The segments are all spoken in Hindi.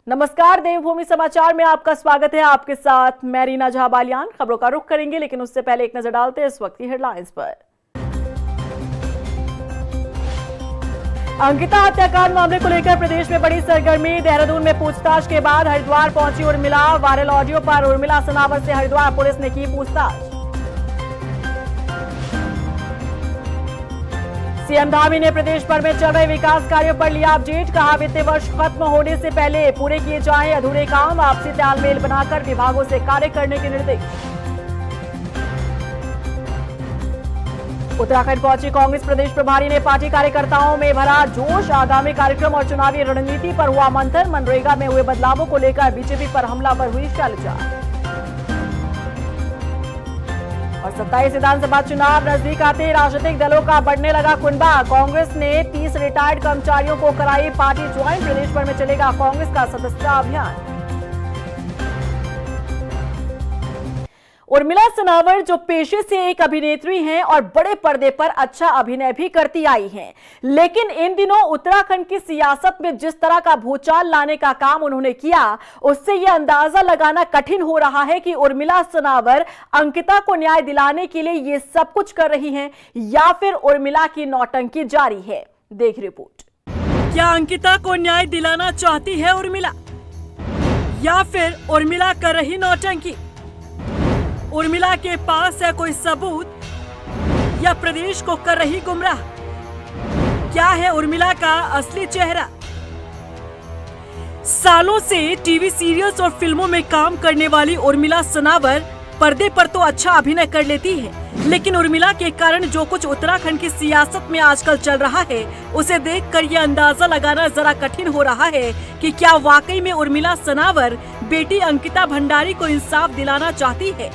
नमस्कार, देवभूमि समाचार में आपका स्वागत है। आपके साथ मैं रीना झा बालियान। खबरों का रुख करेंगे, लेकिन उससे पहले एक नजर डालते हैं इस वक्त की हेडलाइंस पर। अंकिता हत्याकांड मामले को लेकर प्रदेश में बड़ी सरगर्मी। देहरादून में पूछताछ के बाद हरिद्वार पहुंची उर्मिला। वायरल ऑडियो पर उर्मिला सनावर से हरिद्वार पुलिस ने की पूछताछ। सीएम धामी ने प्रदेश भर में चल रहे विकास कार्यों पर लिया अपडेट। कहा, वित्तीय वर्ष खत्म होने से पहले पूरे किए जाएं अधूरे काम। आपसी तालमेल बनाकर विभागों से कार्य करने के निर्देश। उत्तराखंड पहुंची कांग्रेस प्रदेश प्रभारी ने पार्टी कार्यकर्ताओं में भरा जोश। आगामी कार्यक्रम और चुनावी रणनीति पर हुआ मंथन। मनरेगा में हुए बदलावों को लेकर बीजेपी पर हमलावर हुई शैलजा। और 27 विधानसभा चुनाव नजदीक आते राजनीतिक दलों का बढ़ने लगा कुनबा। कांग्रेस ने 30 रिटायर्ड कर्मचारियों को कराई पार्टी ज्वाइन। प्रदेश भर में चलेगा कांग्रेस का सदस्यता अभियान। उर्मिला सनावर जो पेशे से एक अभिनेत्री हैं और बड़े पर्दे पर अच्छा अभिनय भी करती आई हैं, लेकिन इन दिनों उत्तराखंड की सियासत में जिस तरह का भूचाल लाने का काम उन्होंने किया, उससे यह अंदाजा लगाना कठिन हो रहा है कि उर्मिला सनावर अंकिता को न्याय दिलाने के लिए ये सब कुछ कर रही हैं या फिर उर्मिला की नौटंकी जारी है। देख रिपोर्ट। क्या अंकिता को न्याय दिलाना चाहती है उर्मिला, या फिर उर्मिला कर रही नौटंकी? उर्मिला के पास है कोई सबूत या प्रदेश को कर रही गुमराह? क्या है उर्मिला का असली चेहरा? सालों से टीवी सीरियल्स और फिल्मों में काम करने वाली उर्मिला सनावर पर्दे पर तो अच्छा अभिनय कर लेती है, लेकिन उर्मिला के कारण जो कुछ उत्तराखंड की सियासत में आजकल चल रहा है, उसे देखकर यह अंदाजा लगाना जरा कठिन हो रहा है कि क्या वाकई में उर्मिला सनावर बेटी अंकिता भंडारी को इंसाफ दिलाना चाहती है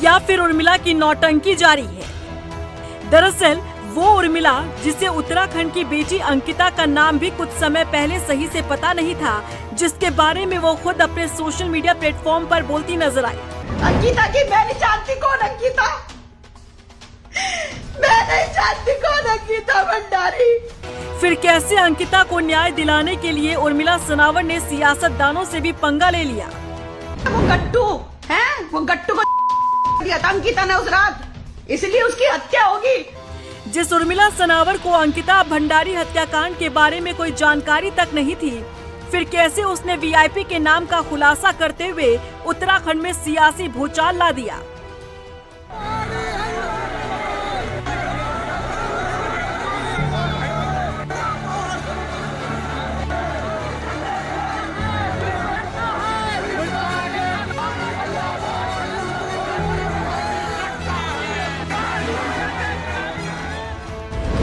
या फिर उर्मिला की नौटंकी जारी है। दरअसल वो उर्मिला जिसे उत्तराखंड की बेटी अंकिता का नाम भी कुछ समय पहले सही से पता नहीं था, जिसके बारे में वो खुद अपने सोशल मीडिया प्लेटफॉर्म पर बोलती नजर आई। अंकिता की मैं नहीं जानती कौन अंकिता, मैं नहीं जानती कौन अंकिता भंडारी। फिर कैसे अंकिता को न्याय दिलाने के लिए उर्मिला सनावर ने सियासतदानों से भी पंगा ले लिया। वो गट्टू है, वो गट्टू को दिया था अंकिता ने उस रात, इसलिए उसकी हत्या होगी। जिस उर्मिला सनावर को अंकिता भंडारी हत्याकांड के बारे में कोई जानकारी तक नहीं थी, फिर कैसे उसने वीआईपी के नाम का खुलासा करते हुए उत्तराखंड में सियासी भूचाल ला दिया।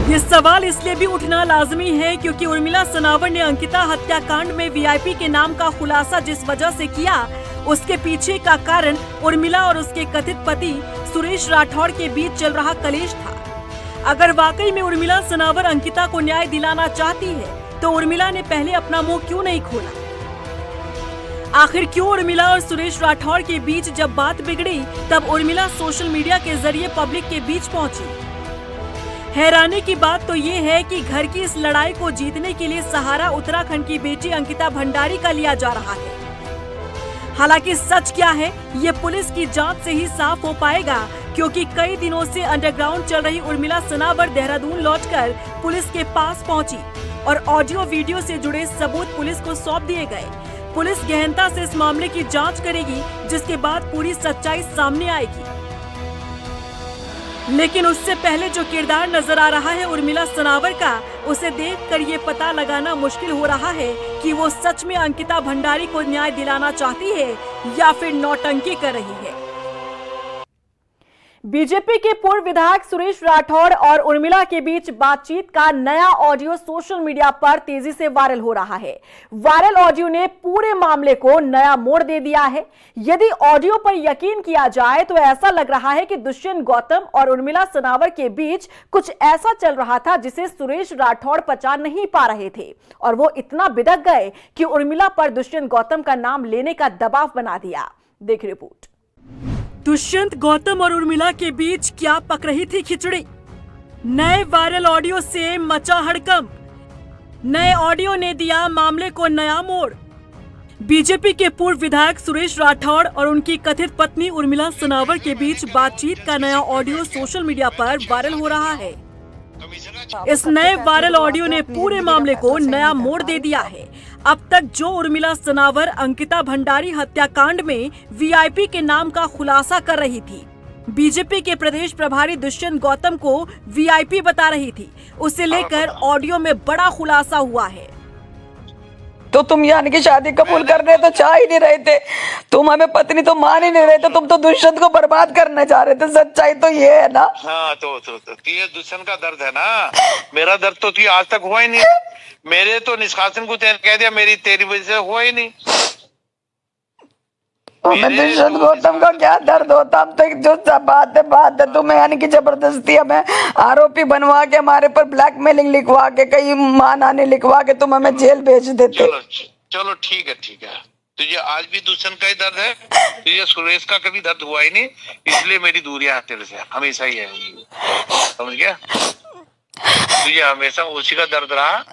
ये सवाल इसलिए भी उठना लाजमी है क्योंकि उर्मिला सनावर ने अंकिता हत्याकांड में वीआईपी के नाम का खुलासा जिस वजह से किया, उसके पीछे का कारण उर्मिला और उसके कथित पति सुरेश राठौड़ के बीच चल रहा कलेश था। अगर वाकई में उर्मिला सनावर अंकिता को न्याय दिलाना चाहती है, तो उर्मिला ने पहले अपना मुंह क्यों नहीं खोला? आखिर क्यों उर्मिला और सुरेश राठौड़ के बीच जब बात बिगड़ी, तब उर्मिला सोशल मीडिया के जरिए पब्लिक के बीच पहुंची? हैरानी की बात तो ये है कि घर की इस लड़ाई को जीतने के लिए सहारा उत्तराखंड की बेटी अंकिता भंडारी का लिया जा रहा है। हालांकि सच क्या है, ये पुलिस की जांच से ही साफ हो पाएगा, क्योंकि कई दिनों से अंडरग्राउंड चल रही उर्मिला सनावर देहरादून लौटकर पुलिस के पास पहुंची और ऑडियो वीडियो से जुड़े सबूत पुलिस को सौंप दिए गए। पुलिस गहनता से इस मामले की जाँच करेगी, जिसके बाद पूरी सच्चाई सामने आएगी। लेकिन उससे पहले जो किरदार नजर आ रहा है उर्मिला सनावर का, उसे देखकर ये पता लगाना मुश्किल हो रहा है कि वो सच में अंकिता भंडारी को न्याय दिलाना चाहती है या फिर नौटंकी कर रही है। बीजेपी के पूर्व विधायक सुरेश राठौड़ और उर्मिला के बीच बातचीत का नया ऑडियो सोशल मीडिया पर तेजी से वायरल हो रहा है। वायरल ऑडियो ने पूरे मामले को नया मोड़ दे दिया है। यदि ऑडियो पर यकीन किया जाए तो ऐसा लग रहा है कि दुष्यंत गौतम और उर्मिला सनावर के बीच कुछ ऐसा चल रहा था जिसे सुरेश राठौड़ पचा नहीं पा रहे थे, और वो इतना बिदक गए कि उर्मिला पर दुष्यंत गौतम का नाम लेने का दबाव बना दिया। देख रिपोर्ट। दुष्यंत गौतम और उर्मिला के बीच क्या पक रही थी खिचड़ी? नए वायरल ऑडियो से मचा हड़कंप। नए ऑडियो ने दिया मामले को नया मोड़। बीजेपी के पूर्व विधायक सुरेश राठौड़ और उनकी कथित पत्नी उर्मिला सनावर के बीच बातचीत का नया ऑडियो सोशल मीडिया पर वायरल हो रहा है। इस नए वायरल ऑडियो ने पूरे मामले को नया मोड़ दे दिया है। अब तक जो उर्मिला सनावर अंकिता भंडारी हत्याकांड में वीआईपी के नाम का खुलासा कर रही थी, बीजेपी के प्रदेश प्रभारी दुष्यंत गौतम को वीआईपी बता रही थी, उसे लेकर ऑडियो में बड़ा खुलासा हुआ है। तो तुम यानी कि शादी कबूल करने तो चाह ही नहीं रहे थे, तुम हमें पत्नी तो मान ही नहीं रहे थे, तुम तो दुष्यंत को बर्बाद करना चाह रहे थे। सच्चाई तो ये है ना। हाँ तो ये दुष्यंत का दर्द है ना, मेरा दर्द तो आज तक हुआ ही नहीं। मेरे तो निष्कासन को कह दिया, मेरी तेरी वजह से हुआ ही नहीं। हमें दुष्यंत गौतम का क्या दर्द होता। हम तो जो बात है तुम्हें यानी कि जबरदस्ती हमें आरोपी बनवा के, हमारे पर ब्लैकमेलिंग लिखवा के, कई मानहानि लिखवा के तुम हमें जेल भेज देते। चलो ठीक है। तुझे आज भी दुष्यंत का ही दर्द है, तुझे सुरेश का कभी दर्द हुआ ही नहीं, इसलिए मेरी दूरियां तेरे से हमेशा ही है, समझ गया। तुझे हमेशा उसी का दर्द रहा।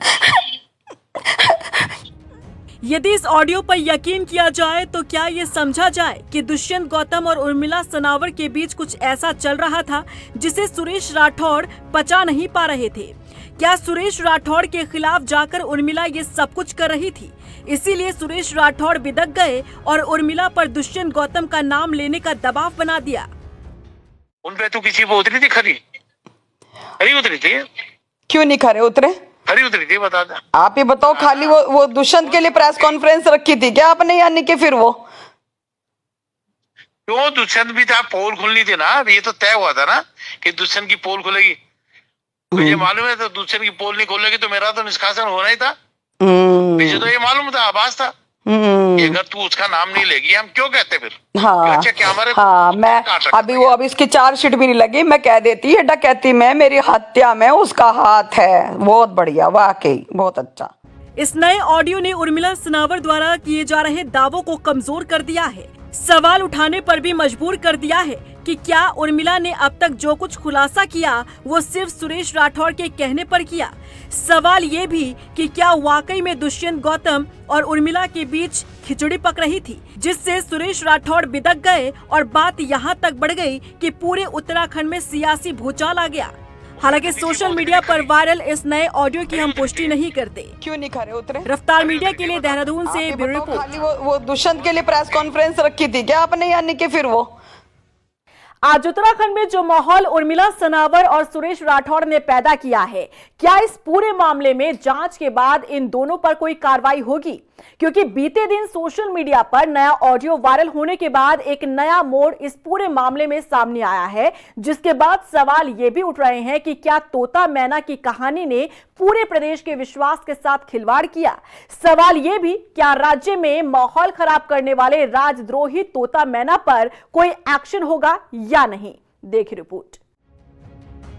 यदि इस ऑडियो पर यकीन किया जाए तो क्या ये समझा जाए कि दुष्यंत गौतम और उर्मिला सनावर के बीच कुछ ऐसा चल रहा था जिसे सुरेश राठौड़ पचा नहीं पा रहे थे? क्या सुरेश राठौड़ के खिलाफ जाकर उर्मिला ये सब कुछ कर रही थी, इसीलिए सुरेश राठौड़ बिदक गए और उर्मिला पर दुष्यंत गौतम का नाम लेने का दबाव बना दिया? उन पे तो किसी को उतरी थी, खरी उतरी थी। क्यों नहीं खरे उतरे? खरी उतरी थी, बता दे। आप ही बताओ। खाली वो दुष्यंत के लिए प्रेस कॉन्फ्रेंस रखी थी क्या आपने, यानी कि फिर वो क्यों? दुष्यंत भी था, पोल खुलनी थी ना, ये तो तय हुआ था ना कि दुष्यंत की पोल खुलेगी। मुझे मालूम है, तो दुष्यंत की पोल नहीं खोलेगी तो मेरा तो निष्कासन होना ही था। मुझे तो ये मालूम था, आभास था कि अगर तू उसका नाम नहीं लेगी हम क्यों कहते फिर। हाँ, अच्छा क्या हमारे मैं अभी इसकी चार्जशीट भी नहीं लगी, मैं कह देती है डकैती में, मेरी हत्या में उसका हाथ है। बहुत बढ़िया, वाकई बहुत अच्छा। इस नए ऑडियो ने उर्मिला सनावर द्वारा किए जा रहे दावों को कमजोर कर दिया है, सवाल उठाने पर भी मजबूर कर दिया है कि क्या उर्मिला ने अब तक जो कुछ खुलासा किया वो सिर्फ सुरेश राठौड़ के कहने पर किया। सवाल ये भी कि क्या वाकई में दुष्यंत गौतम और उर्मिला के बीच खिचड़ी पक रही थी, जिससे सुरेश राठौड़ बिदक गए और बात यहाँ तक बढ़ गई कि पूरे उत्तराखंड में सियासी भूचाल आ गया। हालांकि सोशल मीडिया पर वायरल इस नए ऑडियो की हम पुष्टि नहीं करते। क्यों नहीं खरे उतरे? रफ्तार मीडिया के लिए देहरादून से ब्यूरो रिपोर्ट। खाली वो दुष्यंत के लिए प्रेस कॉन्फ्रेंस रखी थी क्या आपने, यानी कि फिर वो आज उत्तराखंड में जो माहौल उर्मिला सनावर और सुरेश राठौड़ ने पैदा किया है, क्या इस पूरे मामले में जांच के बाद इन दोनों पर कोई कार्रवाई होगी? क्योंकि बीते दिन सोशल मीडिया पर नया ऑडियो वायरल होने के बाद एक नया मोड़ इस पूरे मामले में सामने आया है, जिसके बाद सवाल ये भी उठ रहे हैं कि क्या तोता मैना की कहानी ने पूरे प्रदेश के विश्वास के साथ खिलवाड़ किया। सवाल ये भी, क्या राज्य में माहौल खराब करने वाले राजद्रोही तोता मैना पर कोई एक्शन होगा या नहीं? देखिए रिपोर्ट।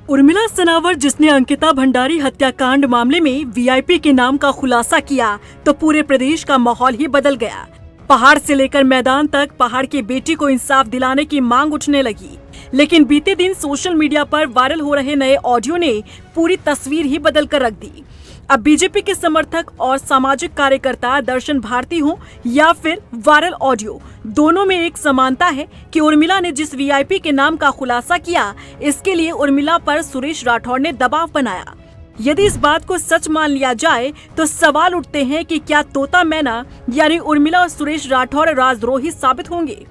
उर्मिला सनावर जिसने अंकिता भंडारी हत्याकांड मामले में वीआईपी के नाम का खुलासा किया तो पूरे प्रदेश का माहौल ही बदल गया। पहाड़ से लेकर मैदान तक पहाड़ की बेटी को इंसाफ दिलाने की मांग उठने लगी। लेकिन बीते दिन सोशल मीडिया पर वायरल हो रहे नए ऑडियो ने पूरी तस्वीर ही बदल कर रख दी। अब बीजेपी के समर्थक और सामाजिक कार्यकर्ता दर्शन भारती हों या फिर वायरल ऑडियो, दोनों में एक समानता है कि उर्मिला ने जिस वीआईपी के नाम का खुलासा किया, इसके लिए उर्मिला पर सुरेश राठौड़ ने दबाव बनाया। यदि इस बात को सच मान लिया जाए तो सवाल उठते हैं कि क्या तोता मैना यानी उर्मिला और सुरेश राठौड़ राजद्रोही साबित होंगे?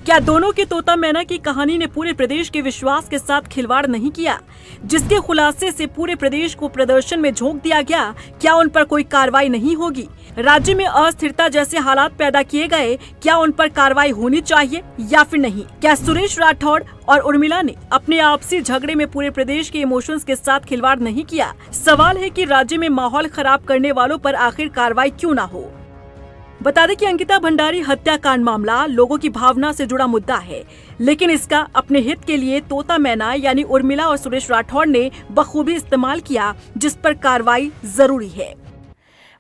क्या दोनों के तोता मैना की कहानी ने पूरे प्रदेश के विश्वास के साथ खिलवाड़ नहीं किया, जिसके खुलासे से पूरे प्रदेश को प्रदर्शन में झोंक दिया गया? क्या उन पर कोई कार्रवाई नहीं होगी? राज्य में अस्थिरता जैसे हालात पैदा किए गए, क्या उन पर कार्रवाई होनी चाहिए या फिर नहीं? क्या सुरेश राठौड़ और उर्मिला ने अपने आपसी झगड़े में पूरे प्रदेश के इमोशंस के साथ खिलवाड़ नहीं किया? सवाल है कि राज्य में माहौल खराब करने वालों पर आखिर कार्रवाई क्यों न हो। बता दें कि अंकिता भंडारी हत्याकांड मामला लोगों की भावना से जुड़ा मुद्दा है, लेकिन इसका अपने हित के लिए तोता मैना यानी उर्मिला और सुरेश राठौड़ ने बखूबी इस्तेमाल किया, जिस पर कार्रवाई जरूरी है।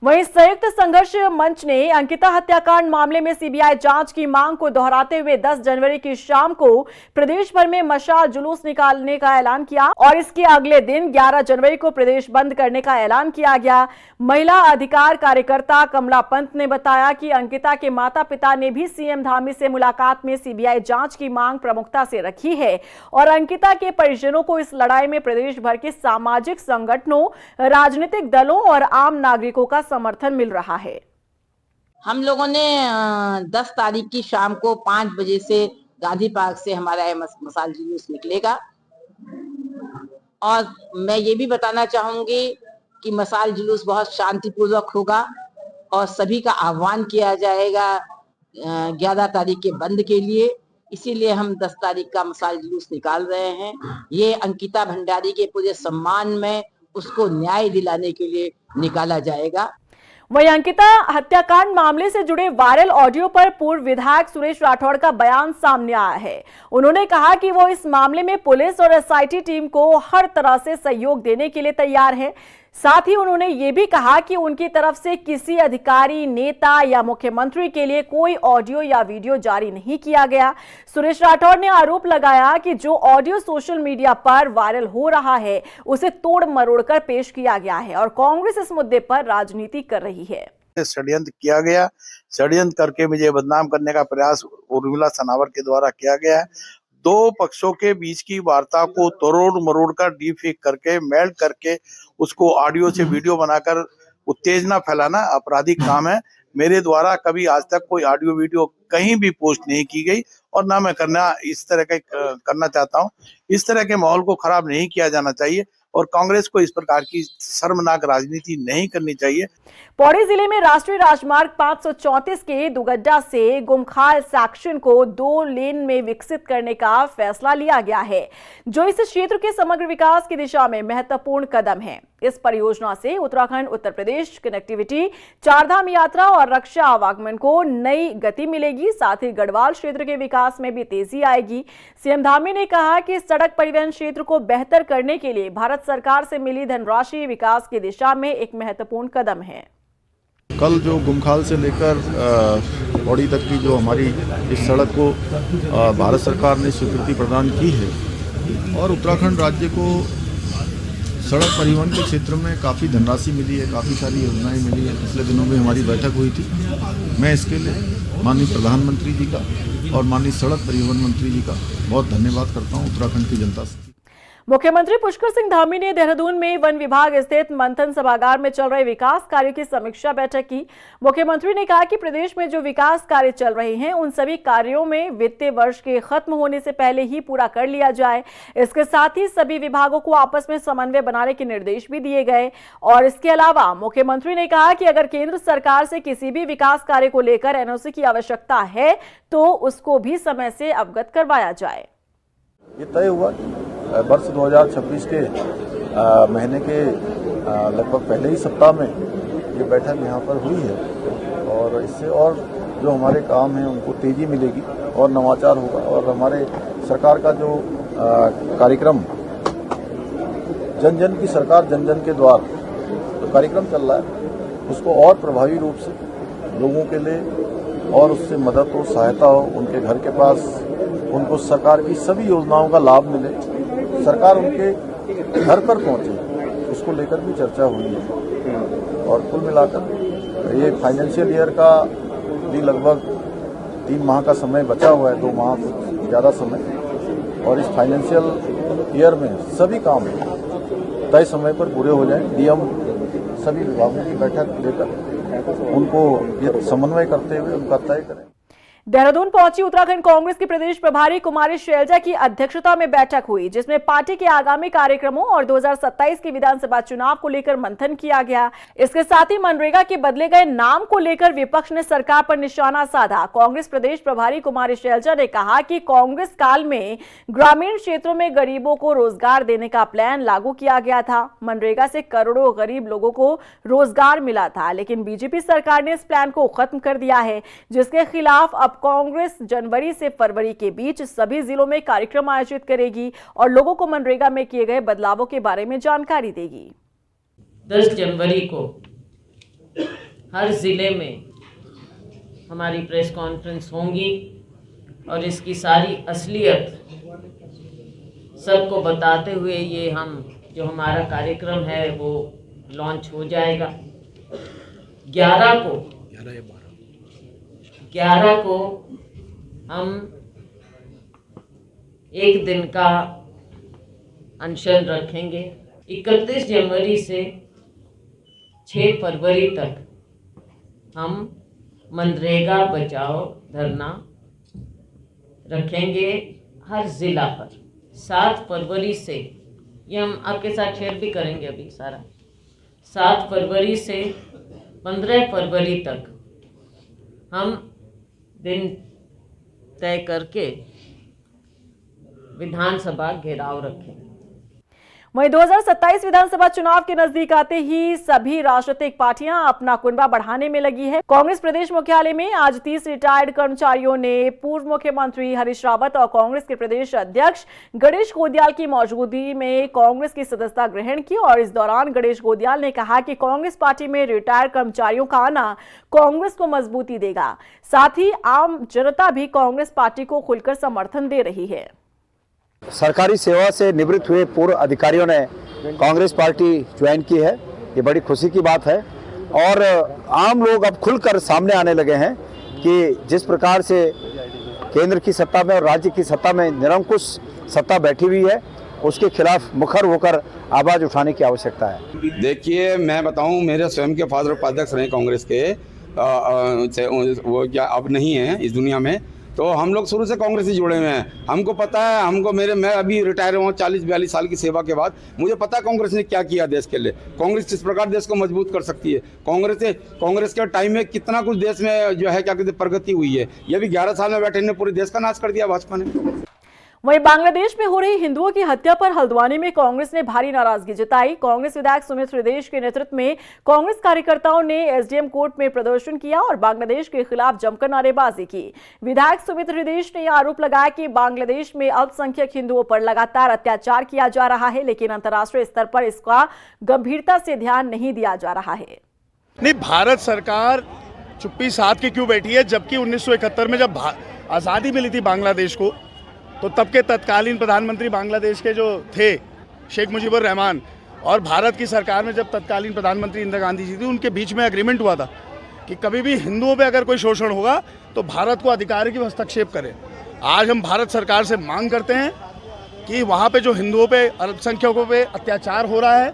वहीं संयुक्त संघर्ष मंच ने अंकिता हत्याकांड मामले में सीबीआई जांच की मांग को दोहराते हुए 10 जनवरी की शाम को प्रदेश भर में मशाल जुलूस निकालने का ऐलान किया और इसके अगले दिन 11 जनवरी को प्रदेश बंद करने का ऐलान किया गया। महिला अधिकार कार्यकर्ता कमला पंत ने बताया कि अंकिता के माता पिता ने भी सीएम धामी से मुलाकात में सीबीआई जांच की मांग प्रमुखता से रखी है और अंकिता के परिजनों को इस लड़ाई में प्रदेश भर के सामाजिक संगठनों, राजनीतिक दलों और आम नागरिकों का समर्थन मिल रहा है। हम लोगों ने 10 तारीख की शाम को 5 बजे से गांधी पार्क से हमारा मशाल जुलूस निकलेगा और मैं ये भी बताना चाहूंगी कि मशाल जुलूस बहुत शांतिपूर्वक होगा और सभी का आह्वान किया जाएगा 11 तारीख के बंद के लिए। इसीलिए हम 10 तारीख का मशाल जुलूस निकाल रहे हैं। ये अंकिता भंडारी के पूरे सम्मान में उसको न्याय दिलाने के लिए निकाला जाएगा। वहीं अंकिता हत्याकांड मामले से जुड़े वायरल ऑडियो पर पूर्व विधायक सुरेश राठौड़ का बयान सामने आया है। उन्होंने कहा कि वो इस मामले में पुलिस और एसआईटी टीम को हर तरह से सहयोग देने के लिए तैयार है। साथ ही उन्होंने ये भी कहा कि उनकी तरफ से किसी अधिकारी, नेता या मुख्यमंत्री के लिए कोई ऑडियो या वीडियो जारी नहीं किया गया। सुरेश राठौड़ ने आरोप लगाया कि जो ऑडियो सोशल मीडिया पर वायरल हो रहा है उसे तोड़ मरोड़ कर पेश किया गया है और कांग्रेस इस मुद्दे पर राजनीति कर रही है। षड्यंत्र किया गया, षड्यंत्र करके मुझे बदनाम करने का प्रयास उर्मिला सनावर के द्वारा किया गया है। दो पक्षों के बीच की वार्ता को तोड़ मरोड़ कर डीफेक करके मेल्ट करके उसको ऑडियो से वीडियो बनाकर उत्तेजना फैलाना आपराधिक काम है। मेरे द्वारा कभी आज तक कोई ऑडियो वीडियो कहीं भी पोस्ट नहीं की गई और ना मैं इस तरह का करना चाहता हूं। इस तरह के माहौल को खराब नहीं किया जाना चाहिए और कांग्रेस को इस प्रकार की शर्मनाक राजनीति नहीं करनी चाहिए। पौड़ी जिले में राष्ट्रीय राजमार्ग 534 के दुगड्डा से गुमखाल सेक्शन को 2 लेन में विकसित करने का फैसला लिया गया है, जो इस क्षेत्र के समग्र विकास की दिशा में महत्वपूर्ण कदम है। इस परियोजना से उत्तराखंड उत्तर प्रदेश कनेक्टिविटी, चारधाम यात्रा और रक्षा आवागमन को नई गति मिलेगी। साथ ही गढ़वाल क्षेत्र के विकास में भी तेजी आएगी। सीएम धामी ने कहा कि सड़क परिवहन क्षेत्र को बेहतर करने के लिए भारत सरकार से मिली धनराशि विकास की दिशा में एक महत्वपूर्ण कदम है। कल जो गुमखाल से लेकर पौड़ी तक की जो हमारी इस सड़क को भारत सरकार ने स्वीकृति प्रदान की है और उत्तराखंड राज्य को सड़क परिवहन के क्षेत्र में काफ़ी धनराशि मिली है, काफ़ी सारी योजनाएं मिली है। पिछले दिनों में हमारी बैठक हुई थी। मैं इसके लिए माननीय प्रधानमंत्री जी का और माननीय सड़क परिवहन मंत्री जी का बहुत धन्यवाद करता हूँ उत्तराखंड की जनता से। मुख्यमंत्री पुष्कर सिंह धामी ने देहरादून में वन विभाग स्थित मंथन सभागार में चल रहे विकास कार्यों की समीक्षा बैठक की। मुख्यमंत्री ने कहा कि प्रदेश में जो विकास कार्य चल रहे हैं उन सभी कार्यों में वित्तीय वर्ष के खत्म होने से पहले ही पूरा कर लिया जाए। इसके साथ ही सभी विभागों को आपस में समन्वय बनाने के निर्देश भी दिए गए और इसके अलावा मुख्यमंत्री ने कहा कि अगर केंद्र सरकार से किसी भी विकास कार्य को लेकर एनओसी की आवश्यकता है तो उसको भी समय से अवगत करवाया जाए। ये तय हुआ वर्ष 2026 के महीने के लगभग पहले ही सप्ताह में ये बैठक यहाँ पर हुई है और इससे और जो हमारे काम हैं उनको तेजी मिलेगी और नवाचार होगा और हमारे सरकार का जो कार्यक्रम जन जन की सरकार जन जन के द्वार जो कार्यक्रम चल रहा है उसको और प्रभावी रूप से लोगों के लिए और उससे मदद हो, सहायता हो, उनके घर के पास उनको सरकार की सभी योजनाओं का लाभ मिले, सरकार उनके घर पर पहुंचे, उसको लेकर भी चर्चा हुई है। और कुल मिलाकर ये फाइनेंशियल ईयर का भी लगभग 3 माह का समय बचा हुआ है, 2 माह से ज़्यादा समय, और इस फाइनेंशियल ईयर में सभी काम तय समय पर पूरे हो जाएं। डीएम सभी विभागों की बैठक लेकर उनको ये समन्वय करते हुए उनका तय करें। देहरादून पहुंची उत्तराखंड कांग्रेस की प्रदेश प्रभारी कुमारी शैलजा की अध्यक्षता में बैठक हुई, जिसमें पार्टी के आगामी कार्यक्रमों और 2027 के विधानसभा चुनाव को लेकर मंथन किया गया। इसके साथ ही मनरेगा के बदले गए नाम को लेकर विपक्ष ने सरकार पर निशाना साधा। कांग्रेस प्रदेश प्रभारी कुमारी शैलजा ने कहा कि कांग्रेस काल में ग्रामीण क्षेत्रों में गरीबों को रोजगार देने का प्लान लागू किया गया था। मनरेगा से करोड़ों गरीब लोगों को रोजगार मिला था, लेकिन बीजेपी सरकार ने इस प्लान को खत्म कर दिया है, जिसके खिलाफ अब कांग्रेस जनवरी से फरवरी के बीच सभी जिलों में कार्यक्रम आयोजित करेगी और लोगों को मनरेगा में किए गए बदलावों के बारे में जानकारी देगी। 10 जनवरी को हर ज़िले में हमारी प्रेस कॉन्फ्रेंस होंगी और इसकी सारी असलियत सबको बताते हुए ये जो हमारा कार्यक्रम है वो लॉन्च हो जाएगा। 11 को हम एक दिन का अनशन रखेंगे। 31 जनवरी से 6 फरवरी तक हम मनरेगा बचाओ धरना रखेंगे हर जिला पर। 7 फरवरी से ये हम आपके साथ शेयर भी करेंगे अभी सारा। 7 फरवरी से 15 फरवरी तक हम दिन तय करके विधानसभा घेराव रखेंगे। वहीं 2027 विधानसभा चुनाव के नजदीक आते ही सभी राजनीतिक पार्टियां अपना कुनबा बढ़ाने में लगी है। कांग्रेस प्रदेश मुख्यालय में आज 30 रिटायर्ड कर्मचारियों ने पूर्व मुख्यमंत्री हरीश रावत और कांग्रेस के प्रदेश अध्यक्ष गणेश गोदियाल की मौजूदगी में कांग्रेस की सदस्यता ग्रहण की और इस दौरान गणेश गोदियाल ने कहा कि कांग्रेस पार्टी में रिटायर्ड कर्मचारियों का आना कांग्रेस को मजबूती देगा। साथ ही आम जनता भी कांग्रेस पार्टी को खुलकर समर्थन दे रही है। सरकारी सेवा से निवृत्त हुए पूर्व अधिकारियों ने कांग्रेस पार्टी ज्वाइन की है, ये बड़ी खुशी की बात है। और आम लोग अब खुलकर सामने आने लगे हैं कि जिस प्रकार से केंद्र की सत्ता में और राज्य की सत्ता में निरंकुश सत्ता बैठी हुई है, उसके खिलाफ मुखर होकर आवाज उठाने की आवश्यकता है। देखिए, मैं बताऊं, मेरे स्वयं के फादर उपाध्यक्ष रहे कांग्रेस के, वो क्या अब नहीं है इस दुनिया में, तो हम लोग शुरू से कांग्रेस से जुड़े हुए हैं। हमको पता है, मैं अभी रिटायर हुआ 40-42 साल की सेवा के बाद, मुझे पता है कांग्रेस ने क्या किया देश के लिए। कांग्रेस किस प्रकार देश को मजबूत कर सकती है। कांग्रेस के टाइम में कितना कुछ देश में जो है क्या कहते प्रगति हुई है। ये भी 11 साल में बैठे ने पूरे देश का नाश कर दिया भाजपा ने। वहीं बांग्लादेश में हो रही हिंदुओं की हत्या पर हल्द्वानी में कांग्रेस ने भारी नाराजगी जताई। कांग्रेस विधायक सुमित हृदेश के नेतृत्व में कांग्रेस कार्यकर्ताओं ने एसडीएम कोर्ट में प्रदर्शन किया और बांग्लादेश के खिलाफ जमकर नारेबाजी की। विधायक सुमित हृदेश ने आरोप लगाया कि बांग्लादेश में अल्पसंख्यक हिंदुओं पर लगातार अत्याचार किया जा रहा है, लेकिन अंतर्राष्ट्रीय स्तर पर इसका गंभीरता से ध्यान नहीं दिया जा रहा है। नहीं, भारत सरकार चुप्पी साध के क्यों बैठी है, जबकि 1971 में जब आज़ादी मिली थी बांग्लादेश को, तो तब के तत्कालीन प्रधानमंत्री बांग्लादेश के जो थे शेख मुजीबुर रहमान और भारत की सरकार में जब तत्कालीन प्रधानमंत्री इंदिरा गांधी जी थी, उनके बीच में एग्रीमेंट हुआ था कि कभी भी हिंदुओं पे अगर कोई शोषण होगा तो भारत को अधिकार है कि हस्तक्षेप करे। आज हम भारत सरकार से मांग करते हैं कि वहाँ पे जो हिंदुओं पे, अल्पसंख्यकों पे अत्याचार हो रहा है,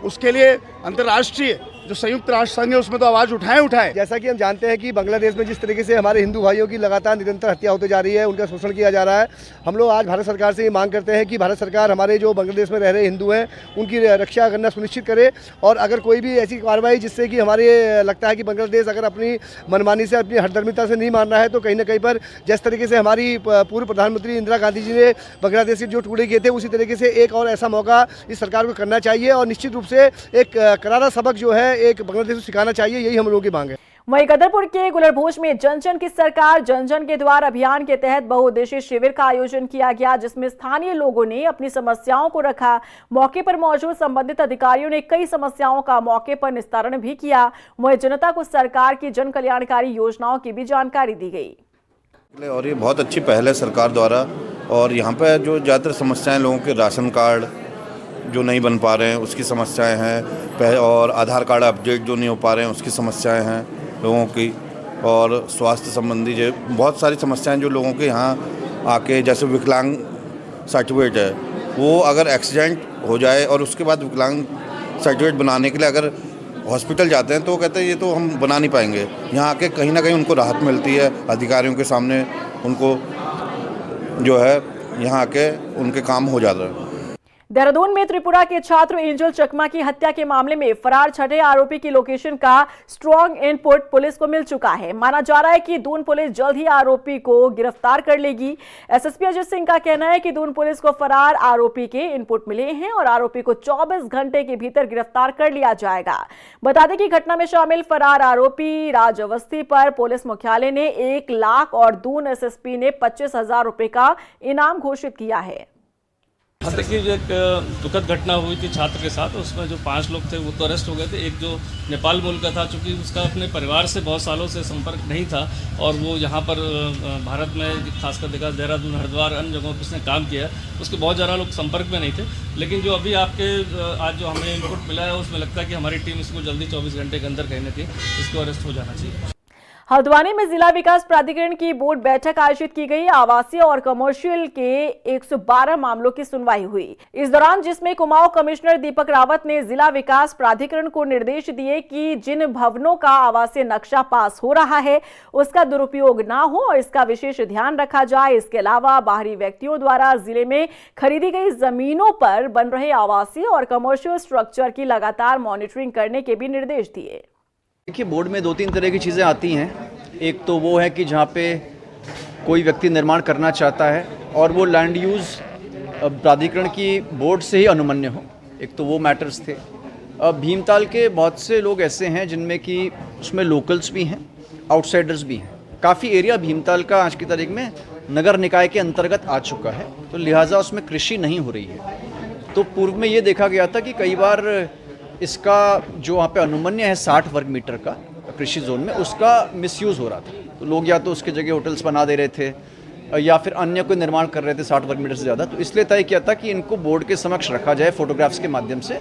उसके लिए अंतर्राष्ट्रीय जो संयुक्त राष्ट्र संघ है उसमें तो आवाज उठाए। जैसा कि हम जानते हैं कि बांग्लादेश में जिस तरीके से हमारे हिंदू भाइयों की लगातार निरंतर हत्या होती जा रही है, उनका शोषण किया जा रहा है, हम लोग आज भारत सरकार से ये मांग करते हैं कि भारत सरकार हमारे जो बांग्लादेश में रह रहे हिंदू हैं उनकी रक्षा करना सुनिश्चित करे। और अगर कोई भी ऐसी कार्रवाई जिससे कि हमारे लगता है कि बांग्लादेश अगर अपनी मनमानी से, अपनी हठधर्मिता से नहीं मान रहा है, तो कहीं ना कहीं पर जिस तरीके से हमारी पूर्व प्रधानमंत्री इंदिरा गांधी जी ने बांग्लादेश के जो टुकड़े किए थे, उसी तरीके से एक और ऐसा मौका इस सरकार को करना चाहिए और निश्चित रूप से एक करारा सबक जो है एक बांग्लादेश सिखाना चाहिए। यही हम लोगों की मांग है। वहीं गदरपुर के गुलरभोज में जन जन की सरकार जन जन के द्वार अभियान के तहत बहुउद्देशीय शिविर का आयोजन किया गया, जिसमें स्थानीय लोगों ने अपनी समस्याओं को रखा। मौके पर मौजूद संबंधित अधिकारियों ने कई समस्याओं का मौके पर निस्तारण भी किया। वहीं जनता को सरकार की जन कल्याणकारी योजनाओं की भी जानकारी दी गई। और ये बहुत अच्छी पहल है सरकार द्वारा। और यहाँ पर जो ज़्यादातर समस्याएं लोगों के राशन कार्ड जो नहीं बन पा रहे हैं उसकी समस्याएं हैं, और आधार कार्ड अपडेट जो नहीं हो पा रहे हैं उसकी समस्याएं हैं लोगों की, और स्वास्थ्य संबंधी जो बहुत सारी समस्याएं जो लोगों के यहाँ आके, जैसे विकलांग सर्टिफिकेट है, वो अगर एक्सीडेंट हो जाए और उसके बाद विकलांग सर्टिफिकेट बनाने के लिए अगर हॉस्पिटल जाते हैं तो कहते हैं ये तो हम बना नहीं पाएंगे। यहाँ आके कहीं ना कहीं उनको राहत मिलती है, अधिकारियों के सामने उनको जो है यहाँ आके उनके काम हो जाता है। देहरादून में त्रिपुरा के छात्र एंजल चकमा की हत्या के मामले में फरार छठे आरोपी की लोकेशन का स्ट्रॉन्ग इनपुट पुलिस को मिल चुका है। माना जा रहा है कि दून पुलिस जल्द ही आरोपी को गिरफ्तार कर लेगी। एसएसपी अजय सिंह का कहना है कि दून पुलिस को फरार आरोपी के इनपुट मिले हैं और आरोपी को 24 घंटे के भीतर गिरफ्तार कर लिया जाएगा। बता दें कि घटना में शामिल फरार आरोपी राज अवस्थी पर पुलिस मुख्यालय ने 1 लाख और दून एसएसपी ने 25,000 रुपए का इनाम घोषित किया है। देखिए, जो एक दुखद घटना हुई थी छात्र के साथ, उसमें जो 5 लोग थे वो तो अरेस्ट हो गए थे। एक जो नेपाल मूल का था, चूँकि उसका अपने परिवार से बहुत सालों से संपर्क नहीं था और वो यहाँ पर भारत में खासकर देखा देहरादून, हरिद्वार, अन्य जगहों पर उसने काम किया, उसके बहुत ज़्यादा लोग संपर्क में नहीं थे। लेकिन जो अभी आपके आज जो हमें इनपुट मिला है उसमें लगता है कि हमारी टीम इसको जल्दी 24 घंटे के अंदर कहीं न कहीं इसको अरेस्ट हो जाना चाहिए। हल्द्वानी में जिला विकास प्राधिकरण की बोर्ड बैठक आयोजित की गई। आवासीय और कमर्शियल के 112 मामलों की सुनवाई हुई। इस दौरान जिसमें कुमाऊं कमिश्नर दीपक रावत ने जिला विकास प्राधिकरण को निर्देश दिए कि जिन भवनों का आवासीय नक्शा पास हो रहा है उसका दुरुपयोग ना हो और इसका विशेष ध्यान रखा जाए। इसके अलावा बाहरी व्यक्तियों द्वारा जिले में खरीदी गई जमीनों पर बन रहे आवासीय और कमर्शियल स्ट्रक्चर की लगातार मॉनिटरिंग करने के भी निर्देश दिए। देखिए, बोर्ड में 2-3 तरह की चीज़ें आती हैं। एक तो वो है कि जहाँ पे कोई व्यक्ति निर्माण करना चाहता है और वो लैंड यूज़ प्राधिकरण की बोर्ड से ही अनुमन्य हो, एक तो वो मैटर्स थे। अब भीमताल के बहुत से लोग ऐसे हैं जिनमें कि उसमें लोकल्स भी हैं, आउटसाइडर्स भी हैं। काफ़ी एरिया भीमताल का आज की तारीख में नगर निकाय के अंतर्गत आ चुका है, तो लिहाजा उसमें कृषि नहीं हो रही है। तो पूर्व में ये देखा गया था कि कई बार इसका जो वहाँ पे अनुमन्य है 60 वर्ग मीटर का कृषि जोन में, उसका मिसयूज़ हो रहा था। तो लोग या तो उसके जगह होटल्स बना दे रहे थे या फिर अन्य कोई निर्माण कर रहे थे 60 वर्ग मीटर से ज़्यादा। तो इसलिए तय किया था कि इनको बोर्ड के समक्ष रखा जाए फोटोग्राफ्स के माध्यम से।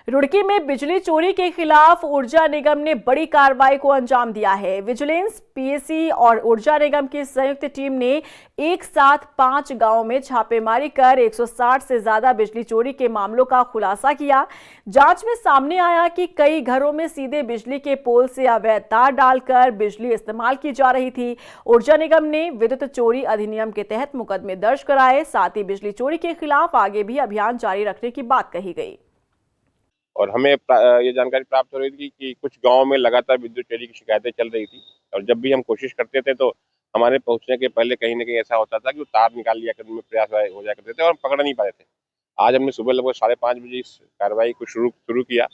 रुड़की में बिजली चोरी के खिलाफ ऊर्जा निगम ने बड़ी कार्रवाई को अंजाम दिया है। विजिलेंस, पीएसी और ऊर्जा निगम की संयुक्त टीम ने एक साथ 5 गांवों में छापेमारी कर 160 से ज्यादा बिजली चोरी के मामलों का खुलासा किया। जांच में सामने आया कि कई घरों में सीधे बिजली के पोल से अवैध तार डालकर बिजली इस्तेमाल की जा रही थी। ऊर्जा निगम ने विद्युत चोरी अधिनियम के तहत मुकदमे दर्ज कराए। साथ ही बिजली चोरी के खिलाफ आगे भी अभियान जारी रखने की बात कही गई। और हमें ये जानकारी प्राप्त हो रही थी कि कुछ गांवों में लगातार विद्युत चोरी की शिकायतें चल रही थी और जब भी हम कोशिश करते थे तो हमारे पहुंचने के पहले कहीं न कहीं ऐसा होता था कि वो तार निकाल लिया करने में प्रयास हो जाया करते थे और हम पकड़ नहीं पाते थे। आज हमने सुबह लगभग 5:30 बजे इस कार्रवाई को शुरू किया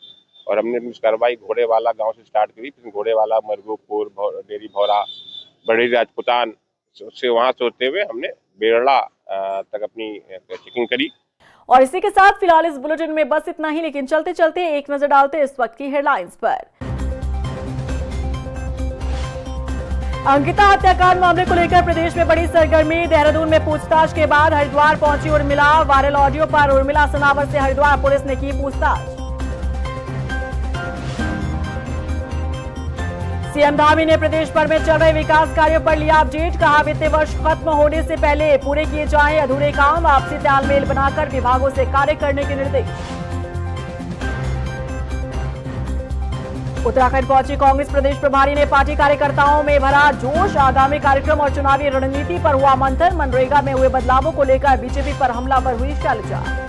और हमने इस कार्रवाई घोड़ेवाला गाँव से स्टार्ट करी, फिर घोड़ेवाला, मरगोपुर, डेरी भौरा, बड़ी राजपुतान, उससे वहाँ से होते हुए हमने बेरड़ा तक अपनी चेकिंग करी। और इसी के साथ फिलहाल इस बुलेटिन में बस इतना ही, लेकिन चलते चलते एक नजर डालते इस वक्त की हेडलाइंस पर। अंकिता हत्याकांड मामले को लेकर प्रदेश में बड़ी सरगर्मी। देहरादून में पूछताछ के बाद हरिद्वार पहुंची उर्मिला। वायरल ऑडियो पर उर्मिला सनावर से हरिद्वार पुलिस ने की पूछताछ। सीएम धामी ने प्रदेश भर में चल रहे विकास कार्यों पर लिया अपडेट। कहा वित्तीय वर्ष खत्म होने से पहले पूरे किए जाएं अधूरे काम। आपसी तालमेल बनाकर विभागों से कार्य करने के निर्देश। उत्तराखंड पहुंची कांग्रेस प्रदेश प्रभारी ने पार्टी कार्यकर्ताओं में भरा जोश। आगामी कार्यक्रम और चुनावी रणनीति पर हुआ मंथन। मनरेगा में हुए बदलावों को लेकर बीजेपी पर हमलावर हुई शैलजा।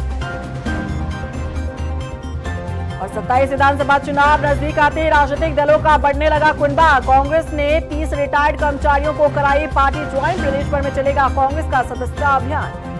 और 27 विधानसभा चुनाव नजदीक आते राजनीतिक दलों का बढ़ने लगा कुनबा। कांग्रेस ने 30 रिटायर्ड कर्मचारियों को कराई पार्टी ज्वाइन। प्रदेश भर में चलेगा कांग्रेस का सदस्यता अभियान।